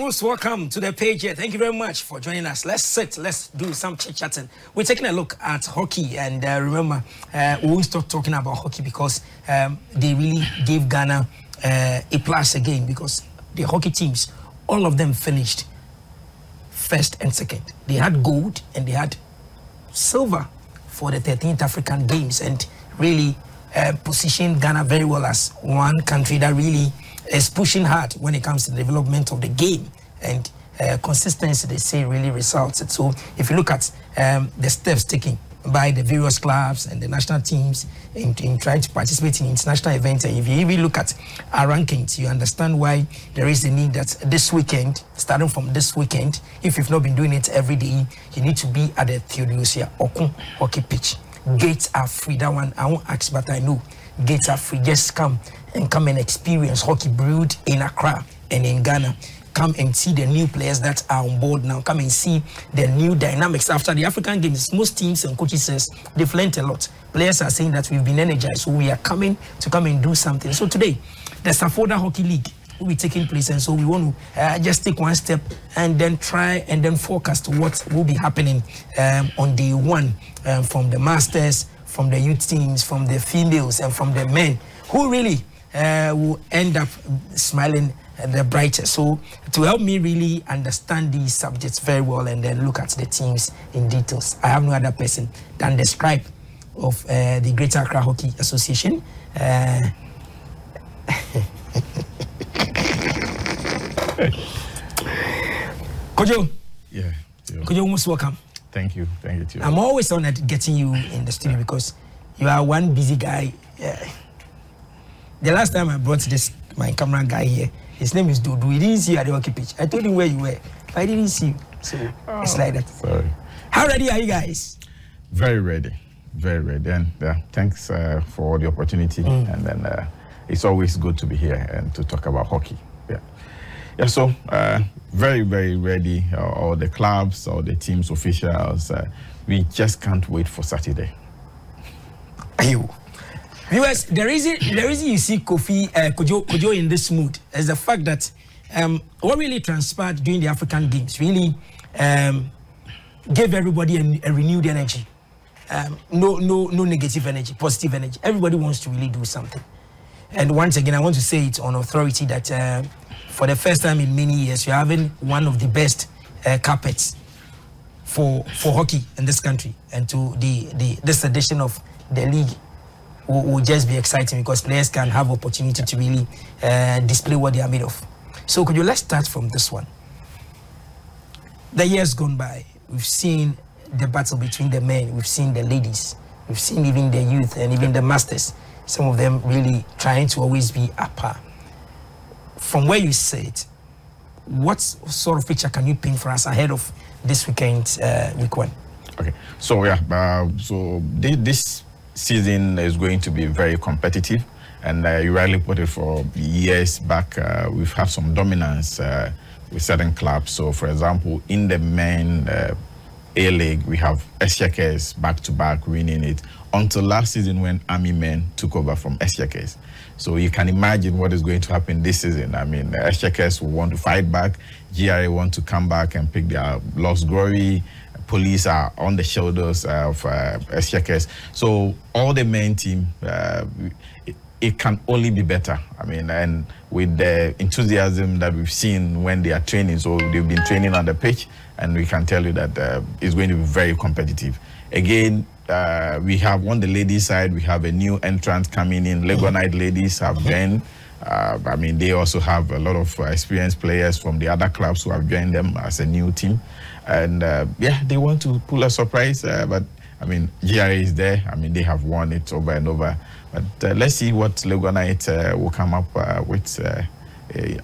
most welcome to the page here. Thank you very much for joining us. Let's sit, let's do some chit-chatting. We're taking a look at hockey, and remember, we won't stop talking about hockey because they really gave Ghana a plus again, because the hockey teams, all of them finished first and second. They had gold and they had silver for the 13th African Games, and really positioned Ghana very well as one country that really is pushing hard when it comes to the development of the game, and consistency, they say, really results it. So if you look at the steps taken by the various clubs and the national teams in trying to participate in international events, and if you even look at our rankings, you understand why there is a need that this weekend, starting from this weekend, if you've not been doing it every day, you need to be at the Theodosia Okun hockey pitch. Gates are free. That one I won't ask, but I know gates are free. Just come and experience hockey brewed in Accra and in Ghana. Come and see the new players that are on board now. Come and see the new dynamics after the African Games. Most teams and coaches says they've learned a lot. Players are saying that we've been energized, so we are coming to come and do something. So today, the Sapholda Hockey League will be taking place, and so we want to just take one step and then try and then forecast what will be happening on day one, from the masters, from the youth teams, from the females, and from the men, who really will end up smiling the brightest. So to help me really understand these subjects very well and then look at the teams in details, I have no other person than the scribe of the Greater Accra Hockey Association. Kojo. Yeah. Kojo, most welcome. Thank you too. I'm always honored getting you in the studio because you are one busy guy. The last time I brought my camera guy here, his name is Dudu. He didn't see you at the hockey pitch. I told him where you were, but I didn't see you. So it's like that. Sorry. How ready are you guys? Very ready. And thanks for the opportunity. And then it's always good to be here and to talk about hockey. Yeah, so very, very ready. All the clubs, all the teams, officials. We just can't wait for Saturday. Viewers, the reason you see Kojo in this mood is the fact that what really transpired during the African Games really gave everybody a renewed energy. No negative energy, positive energy. Everybody wants to really do something. And once again, I want to say it on authority that for the first time in many years, you're having one of the best carpets for hockey in this country. And to this edition of the league will just be exciting because players can have opportunity to really display what they are made of. So could you let's start from this one. The years gone by, we've seen the battle between the men, we've seen the ladies, we've seen even the youth and even the masters, some of them really trying to always be up par. From where you sit, what sort of picture can you paint for us ahead of this weekend, week one? Okay, so so this season is going to be very competitive, and you rightly put it. For years back, we've had some dominance with certain clubs. So, for example, in the men A-League, we have Eshekes back-to-back winning it until last season when Army Men took over from Eshekes. So you can imagine what is going to happen this season. I mean, Eshekes will want to fight back, GRA want to come back and pick their lost glory. Police are on the shoulders of Eshekes. So all the main team, it can only be better. I mean, and with the enthusiasm that we've seen when they are training, so they've been training on the pitch, and we can tell you that it's going to be very competitive. Again, we have on the ladies' side, we have a new entrant coming in. Legonite ladies have joined. I mean, they also have a lot of experienced players from the other clubs who have joined them as a new team. And yeah, they want to pull a surprise, but I mean, GRA is there. I mean, they have won it over and over. But let's see what Legonite will come up with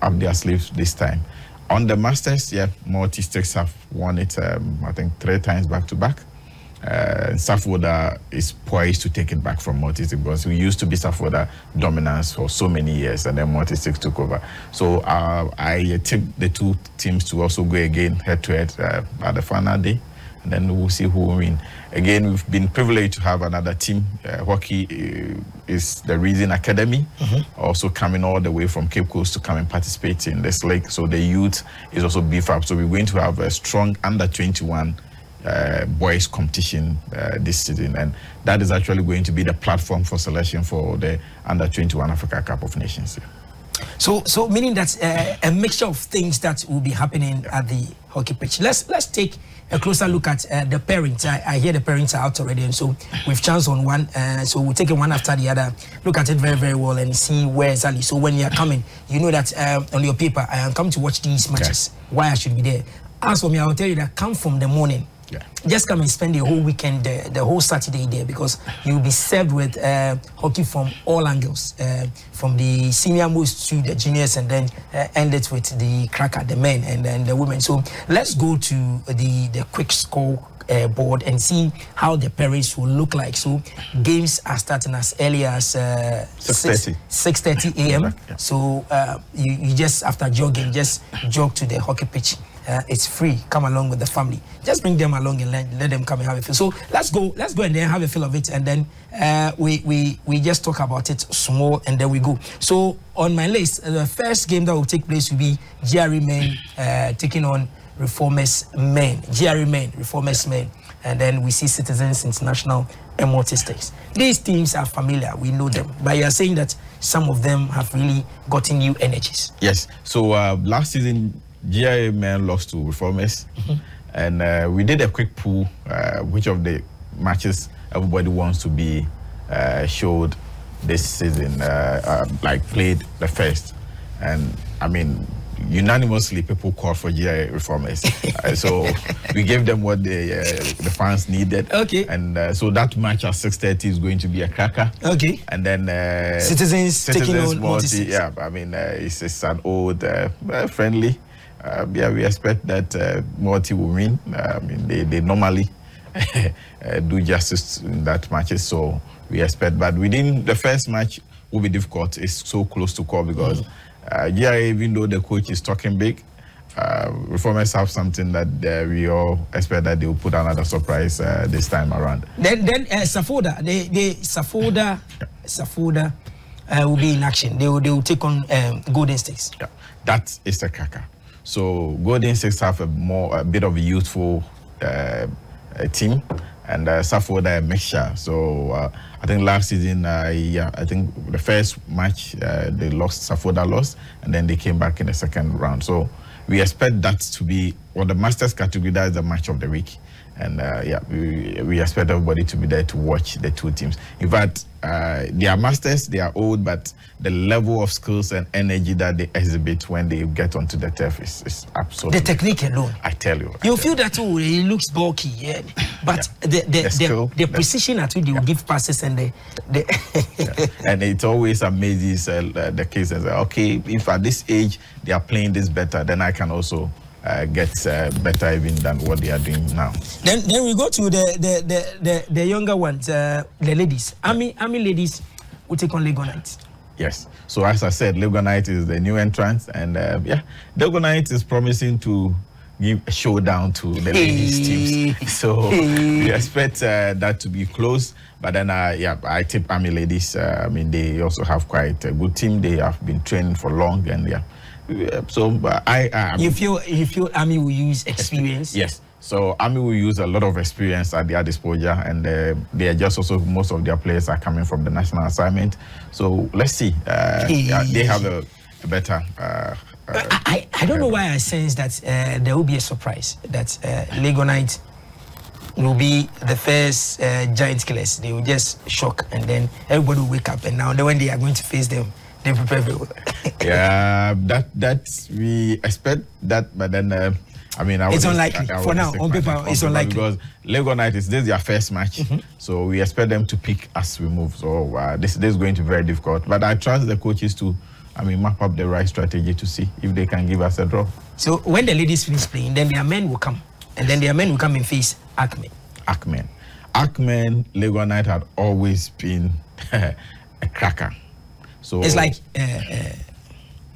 up their sleeves this time. On the Masters, yeah, Multi-Sticks have won it, I think 3 times back-to-back. Sapholda is poised to take it back from Multi-Sticks because we used to be Sapholda dominance for so many years, and then Multi-Sticks took over. So I tip the two teams to also go again head-to-head at the final day. and then we'll see who will win. Again, we've been privileged to have another team. Hockey is the Reason Academy, also coming all the way from Cape Coast to come and participate in this league. So the youth is also beef up. So we're going to have a strong under-21 boys competition this season, and that is actually going to be the platform for selection for the under-21 Africa Cup of Nations. So meaning that a mixture of things that will be happening at the hockey pitch. Let's take a closer look at the parents. I hear the parents are out already, and so we've chanced on one. So we'll take it one after the other, look at it very, very well, and see where exactly. So when you're coming, you know that on your paper, I am coming to watch these matches. Why I should be there. As for me, I will tell you that come from the morning. Just come and spend the whole weekend there, the whole Saturday there, because you'll be served with hockey from all angles, from the senior most to the juniors, and then end it with the cracker, the men, and then the women. So let's go to the quick score board and see how the parades will look like. So games are starting as early as 6:30 a.m. So you just, after jogging, just jog to the hockey pitch. It's free. Come along with the family. Just bring them along and let them come and have a feel. So let's go and then have a feel of it, and then we just talk about it small, and then we go. So on my list, the first game that will take place will be GRE men taking on Reformers men. GRE men, Reformers men, and then we see Citizens International and Multi-Stakes. These teams are familiar. We know them, but you are saying that some of them have really gotten new energies. Yes. So last season, GIA men lost to Reformers, and we did a quick poll, which of the matches everybody wants to be showed this season, like played the first. And I mean, unanimously people called for GIA Reformers. So we gave them what the fans needed. Okay. And so that match at 6:30 is going to be a cracker. Okay. And then Citizens taking on Multi. Yeah, I mean, it's an old friendly. Yeah, we expect that Multi will win. I mean, they normally do justice in that matches, so we expect. But within the first match will be difficult. It's so close to call because GIA, even though the coach is talking big, Reformers have something that we all expect that they will put another surprise this time around. Then Sapholda, Sapholda will be in action. They will take on Golden Stakes. Yeah, that is the cracker. So Golden Stakes have a bit of a youthful team, and Sapholda a mixture. So I think last season, I think the first match they lost, Sapholda lost, and then they came back in the second round. So we expect that to be, the Masters category, that is the match of the week. And yeah, we expect everybody to be there to watch the two teams. In fact, they are masters, they are old, but the level of skills and energy that they exhibit when they get onto the turf is absolutely... The technique alone. I tell you. You feel that too, he looks bulky, yeah. But yeah. the precision at which they will give passes and the And it always amazes the kids and say, okay, if at this age they are playing this better, then I can also get better even than what they are doing now. Then we go to the younger ones, the ladies. Army ladies will take on Lego Knights. Yes. So as I said, Lego Knights is the new entrance, and yeah, Lego Knights is promising to give a showdown to the ladies teams. So we expect that to be close. But then yeah, I tip Army ladies. I mean, they also have quite a good team. They have been training for long, and yeah. So you feel Army will use experience? Yes. So Army will use a lot of experience at their disposal, and they are just also, most of their players are coming from the national assignment. So let's see. They have a better. I don't know why I sense that there will be a surprise that Lego Knights will be the first giant killers. They will just shock, and then everybody will wake up, and now when they are going to face them, they prepare very well. Yeah, that we expect that, but then I mean, it's unlikely for now. On paper, it's unlikely because Lego Knights this is their first match, so we expect them to pick as we move. So this is going to be very difficult. But I trust the coaches to, I mean, map up the right strategy to see if they can give us a draw. So when the ladies finish playing, then their men will come, and then their men will come and face Ackmen. Lego Knights had always been a cracker. So it's like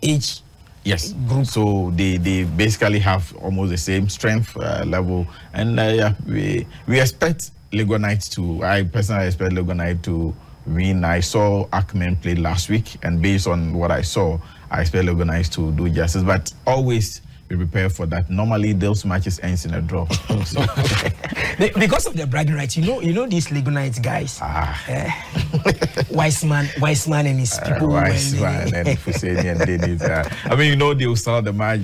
age Yes. group. So they basically have almost the same strength level, and yeah, we expect Legonite to. I personally expect Legonite to win. I saw Ackman play last week, and based on what I saw, I expect Legonite to do justice. But always be prepared for that. Normally, those matches ends in a draw. So. Because of the bragging rights, you know these Legonite guys. Wise man and his people. Wise man and Fuseni and Dennis. I mean, they will start the match.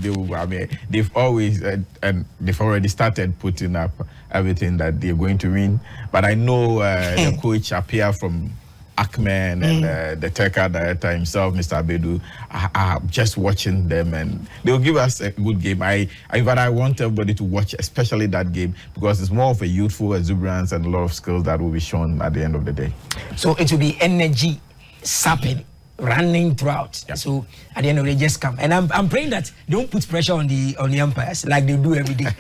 They've always and they've already started putting up everything that they're going to win. But I know the coach appear from Ackman and the Teka director himself, Mr. Abedu, are just watching them, and they'll give us a good game. I want everybody to watch, especially that game, because it's more of a youthful exuberance and a lot of skills that will be shown at the end of the day. So it will be energy sapping, running throughout. Yeah. So at the end of the day, just come. And I'm praying that they don't put pressure on the umpires like they do every day.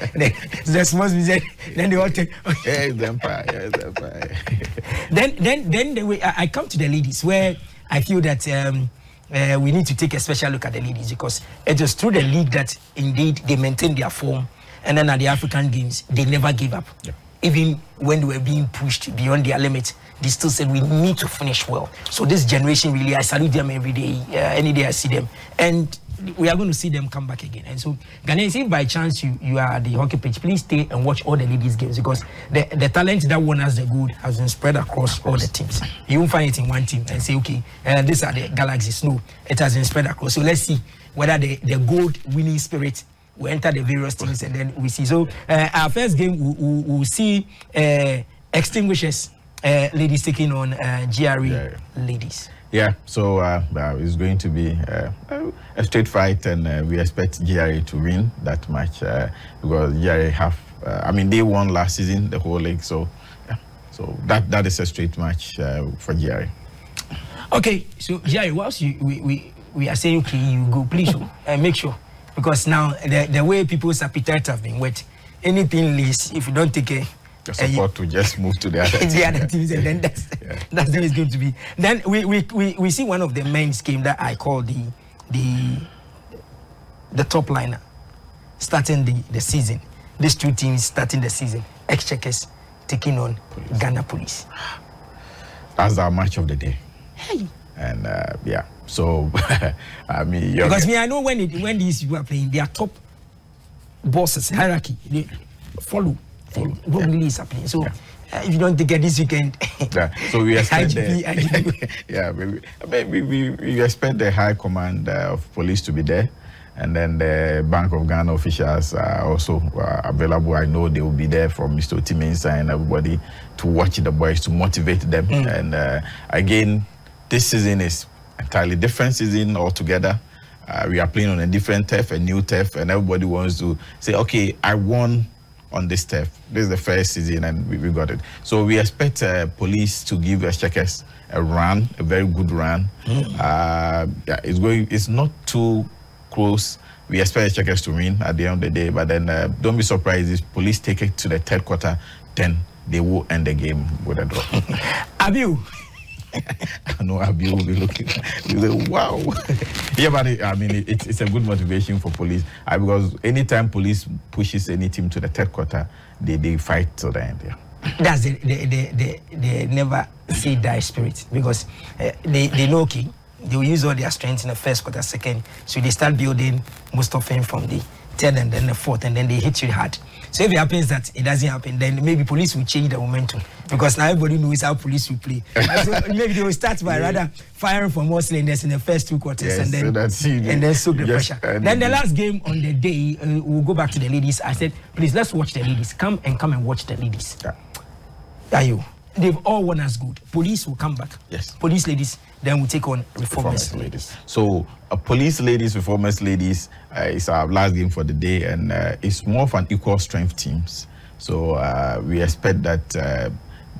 They're supposed to be said, then they all take. Yes, the umpire. Yes, the umpire. then the way I come to the ladies, where I feel that we need to take a special look at the ladies, because it was through the league that indeed they maintained their form, and then at the African Games they never gave up. Yeah. Even when they were being pushed beyond their limit, they still said we need to finish well. So this generation, really, I salute them every day, any day I see them, and we are going to see them come back again. And so, Ghanaians, if by chance you are at the hockey pitch, please stay and watch all the ladies games, because the talent that won us the gold has been spread across all the teams. You won't find it in one team and say, okay, these are the Galaxies. No, it has been spread across. So let's see whether the gold winning spirit will enter the various teams, and then we see. So our first game, we'll see Extinguishers ladies taking on GRA ladies. Yeah, so it's going to be a straight fight, and we expect GRA to win that match because GRA have, they won last season, the whole league, so yeah, so that is a straight match for GRA. Okay, so GRA, whilst we are saying, okay, you go, please make sure, because now the way people's appetite have been wet, anything less, if you don't take care, support to just move to the other teams. The other teams, and then that's the way it's going to be. Then we see one of the men's game that I call the top liner starting the season. These two teams starting the season. Exchequers taking on Ghana Police. That's our match of the day. Hey. And yeah, so because I know when these people are playing, their top bosses hierarchy they follow. What really is happening? So if you don't take it this weekend, so we expect we expect the high command of police to be there, and then the Bank of Ghana officials are also available. I know they will be there from Mr. Otimensa and everybody to watch the boys, to motivate them. And again, this season is entirely different season altogether. We are playing on a different turf, a new turf, and everybody wants to say, okay, I won on this turf. This is the first season, and we got it. So we expect police to give Exchequers a run, a very good run. It's not too close. We expect Exchequers to win at the end of the day, but then don't be surprised if police take it to the third quarter, then they will end the game with a draw. Abiu. I know Abiu will be looking. Wow. Yeah, but it's a good motivation for police because anytime police pushes any team to the third quarter, they fight till the end. Yeah. That's the never say die spirit, because they know, okay, they will use all their strength in the first quarter, second, so they start building most of them from the third and then the fourth, and then they hit you hard. So if it happens that it doesn't happen, then maybe police will change the momentum, because now everybody knows how police will play. So maybe they will start by rather firing for more cylinders in the first two quarters, and then soak the pressure. Then the last game on the day, we'll go back to the ladies. I said, please, let's watch the ladies. Come and watch the ladies. Yeah. They've all won us good. Police will come back. Yes. Police ladies, then we'll take on Reformers ladies. So police ladies, Reformers ladies is our last game for the day, and it's more of an equal strength teams. So we expect that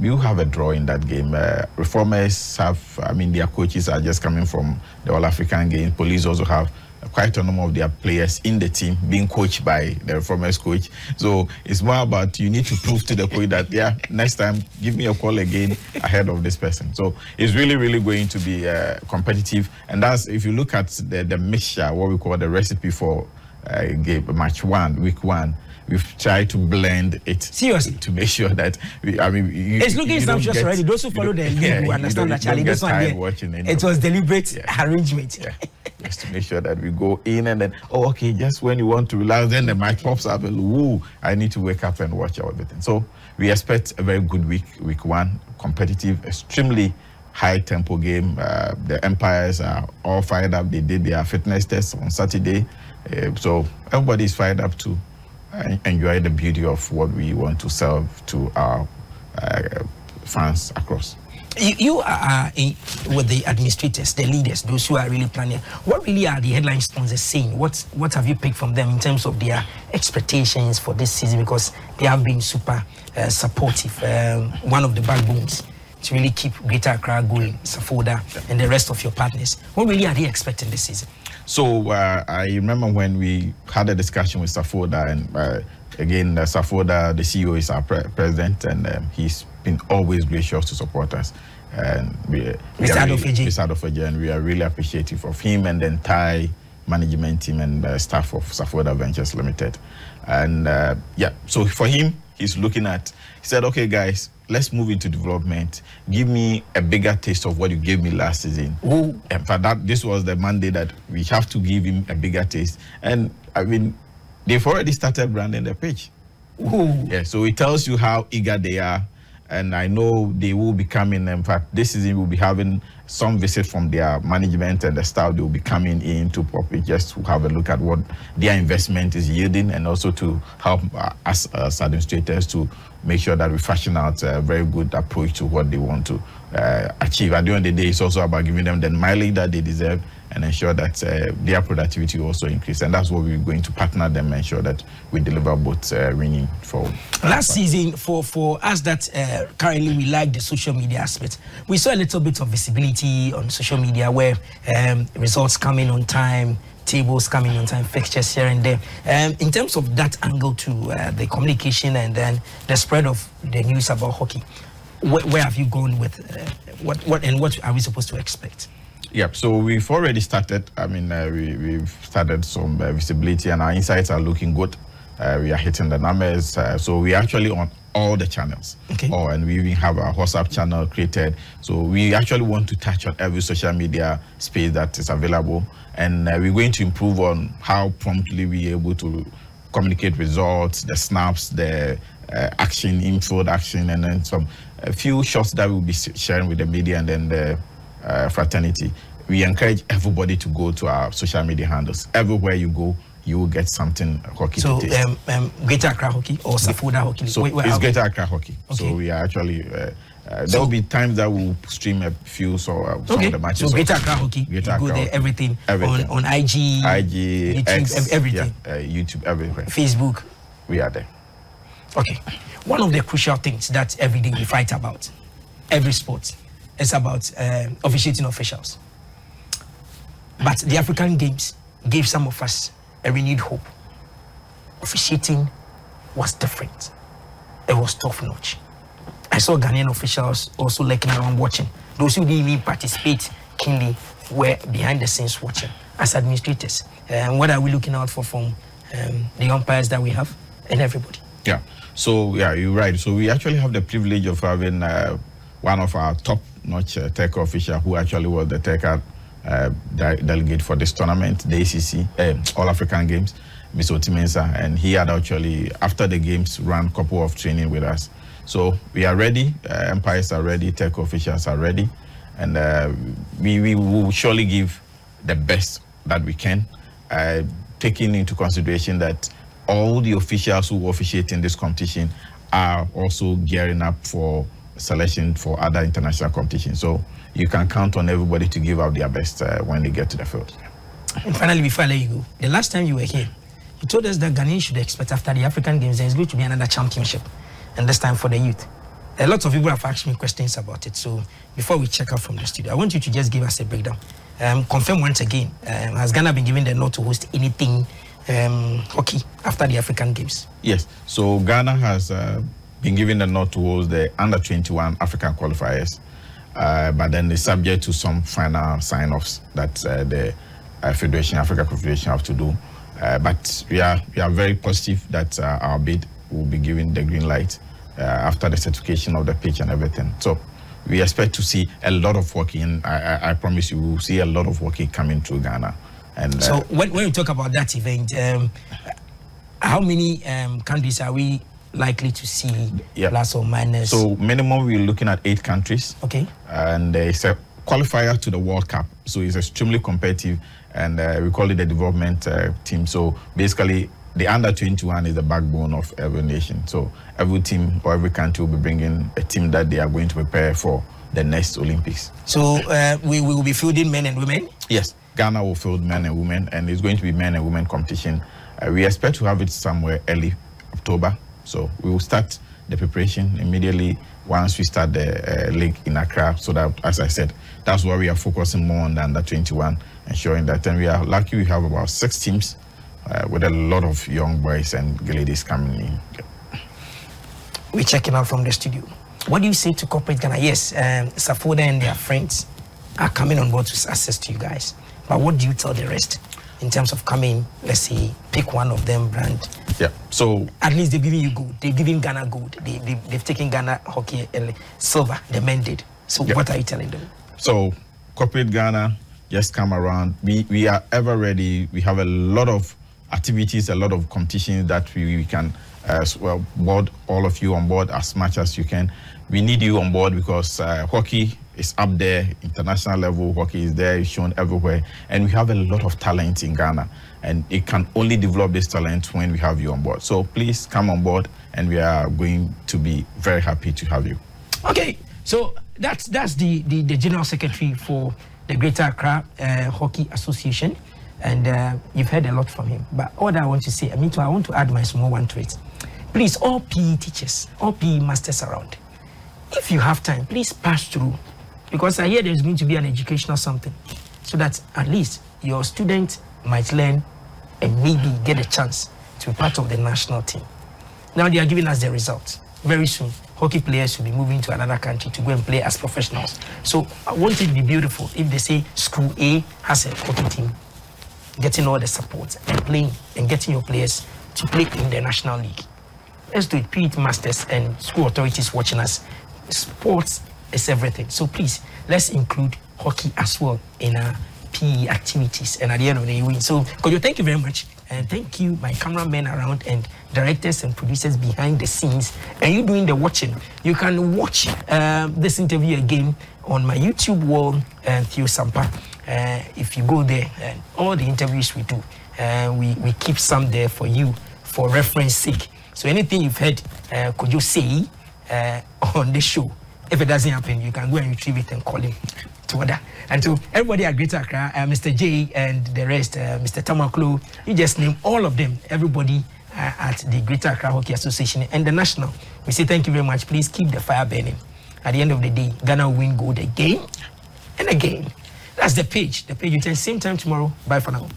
we'll have a draw in that game. Reformers have, their coaches are just coming from the All African Games. Police also have quite a number of their players in the team being coached by the former coach. So it's more about you need to prove to the coach that, yeah, next time give me a call again ahead of this person. So it's really going to be competitive. And that's, if you look at the mixture, what we call the recipe for match 1, week 1, we've tried to blend it seriously to make sure that it's looking sumptuous already. Those who follow the league will understand that, Charlie, this one it was deliberate arrangement. Yeah. Just to make sure that we go in and then, oh, okay, just when you want to relax, then the mic pops up and, woo, I need to wake up and watch everything. So we expect a very good week 1, competitive, extremely high tempo game. The Empires are all fired up. They did their fitness test on Saturday. So everybody's fired up to enjoy the beauty of what we want to serve to our fans across. You are with the administrators, the leaders, those who are really planning. What really are the headline sponsors saying? What have you picked from them in terms of their expectations for this season? Because they have been super supportive. One of the backbones to really keep Greater Accra going, Sapholda, and the rest of your partners. What really are they expecting this season? So I remember when we had a discussion with Sapholda, and again, Sapholda, the CEO, is our president, and he's been always gracious to support us. And Mr. Adofeji, and we are really appreciative of him and the entire management team and staff of Sapholda Ventures Limited. And yeah, so for him, he's looking at, he said, okay, guys, let's move into development. Give me a bigger taste of what you gave me last season. Ooh. And for that, this was the mandate that we have to give him a bigger taste. And I mean, they've already started branding the page. Ooh. Yeah, so it tells you how eager they are. And I know they will be coming. In fact, this season we'll be having some visit from their management and the staff. They will be coming in to probably just to have a look at what their investment is yielding, and also to help us as administrators to make sure that we fashion out a very good approach to what they want to achieve. At the end of the day, it's also about giving them the mileage that they deserve and ensure that their productivity also increase. And that's what we're going to partner them and ensure that we deliver both winning for. Last season, for us that currently we like the social media aspect, we saw a little bit of visibility on social media where results coming on time, tables coming on time, fixtures here and there. In terms of that angle to the communication and then the spread of the news about hockey, where have you gone with what are we supposed to expect? Yep, so we've already started. I mean, we've started some visibility, and our insights are looking good. We are hitting the numbers. So we're actually on all the channels. Okay. Oh, and we even have a WhatsApp channel created. So we actually want to touch on every social media space that is available. And we're going to improve on how promptly we're able to communicate results, the snaps, the action, infield action, and then a few shots that we'll be sharing with the media and then the fraternity. We encourage everybody to go to our social media handles. Everywhere you go, you will get something hockey to taste. So, Greater Accra Hockey or Sapholda Hockey? So it's Greater Accra Hockey. Okay. So we are actually, there will be times that we'll stream a few some of the matches. So Greater Accra Hockey, Greater Accra, go there, everything. On IG, YouTube, X, everything. Yeah, YouTube, everywhere. Facebook. We are there. Okay. One of the crucial things that every day we fight about, every sport, is about officiating officials. But the African Games gave some of us a renewed hope. Officiating was different. It was top notch. I saw Ghanaian officials also lurking around watching. Those who didn't even participate keenly were behind the scenes watching as administrators. What are we looking out for from the umpires that we have and everybody? Yeah, so yeah, you're right. So we actually have the privilege of having one of our top-notch TECA official who actually was the TECA delegate for this tournament, the ACC, All-African Games, Mr. Otimensa, and he had actually, after the games, ran a couple of training with us. So we are ready, umpires are ready, TECA officials are ready, and we will surely give the best that we can, taking into consideration that all the officials who officiate in this competition are also gearing up for selection for other international competitions. So you can count on everybody to give out their best when they get to the field. And finally, before I let you go, the last time you were here, you told us that Ghanaians should expect after the African Games there is going to be another championship, and this time for the youth. A lot of people have asked me questions about it. So before we check out from the studio, I want you to just give us a breakdown. confirm once again, has Ghana been given the nod to host anything hockey after the African Games? Yes. So Ghana has been given the nod to host the under-21 African qualifiers, but then it's subject to some final sign-offs that the Africa Confederation have to do. But we are very positive that our bid will be given the green light after the certification of the pitch and everything. So we expect to see a lot of hockey, and I promise you, we'll see a lot of hockey coming through Ghana. And so when you talk about that event, how many countries are we likely to see, plus or minus? So minimum, we're looking at 8 countries. Okay. And it's a qualifier to the World Cup, so it's extremely competitive, and we call it the development team. So basically, the under-21 is the backbone of every nation. So every team or every country will be bringing a team that they are going to prepare for the next Olympics. So we will be fielding men and women? Yes, Ghana will field men and women, and it's going to be men and women competition. We expect to have it somewhere early October. So we will start the preparation immediately once we start the league in Accra. So that, as I said, that's why we are focusing more on the under-21, ensuring that. And we are lucky we have about 6 teams with a lot of young boys and ladies coming in. We're checking out from the studio. What do you say to corporate Ghana? Yes, Sapholda and their friends are coming on board to access to you guys. But what do you tell the rest in terms of coming, let's say, pick one of them brand? Yeah, so at least they're giving you gold. They're giving Ghana gold. They've taken Ghana hockey and silver. The men did. So what are you telling them? So corporate Ghana, just come around. We are ever ready. We have a lot of activities, a lot of competitions that we can board all of you on board as much as you can. We need you on board because hockey is up there, international level. Hockey is there, it's shown everywhere, and we have a lot of talent in Ghana, and it can only develop this talent when we have you on board. So please come on board, and we are going to be very happy to have you. Okay, so that's the General Secretary for the Greater Accra Hockey Association, and you've heard a lot from him. But all that I want to say, I want to add my small one to it. Please, all PE teachers, all PE masters around, if you have time, please pass through, because I hear there's going to be an educational something, so that at least your student might learn and maybe get a chance to be part of the national team. Now they are giving us the results. Very soon, hockey players will be moving to another country to go and play as professionals. So I want it to be beautiful if they say School A has a hockey team, getting all the support and playing and getting your players to play in the national league. Let's do it. PE masters and school authorities watching us. Sports is everything. So please, let's include hockey as well in our PE activities. And at the end of the day, win. So, Kojo, thank you very much. And thank you, my cameramen around and directors and producers behind the scenes. And you doing the watching. You can watch this interview again on my YouTube wall, Theo Sampa. If you go there, all the interviews we do, we keep some there for you for reference sake. So anything you've heard Kojo say on this show, if it doesn't happen, you can go and retrieve it and call him to order. And so everybody at Greater Accra, Mr. J and the rest, Mr. Tamaklo, you just name all of them, everybody at the Greater Accra Hockey Association and the national. We say thank you very much. Please keep the fire burning. At the end of the day, Ghana will win gold again and again. That's the page. The page returns same time tomorrow. Bye for now.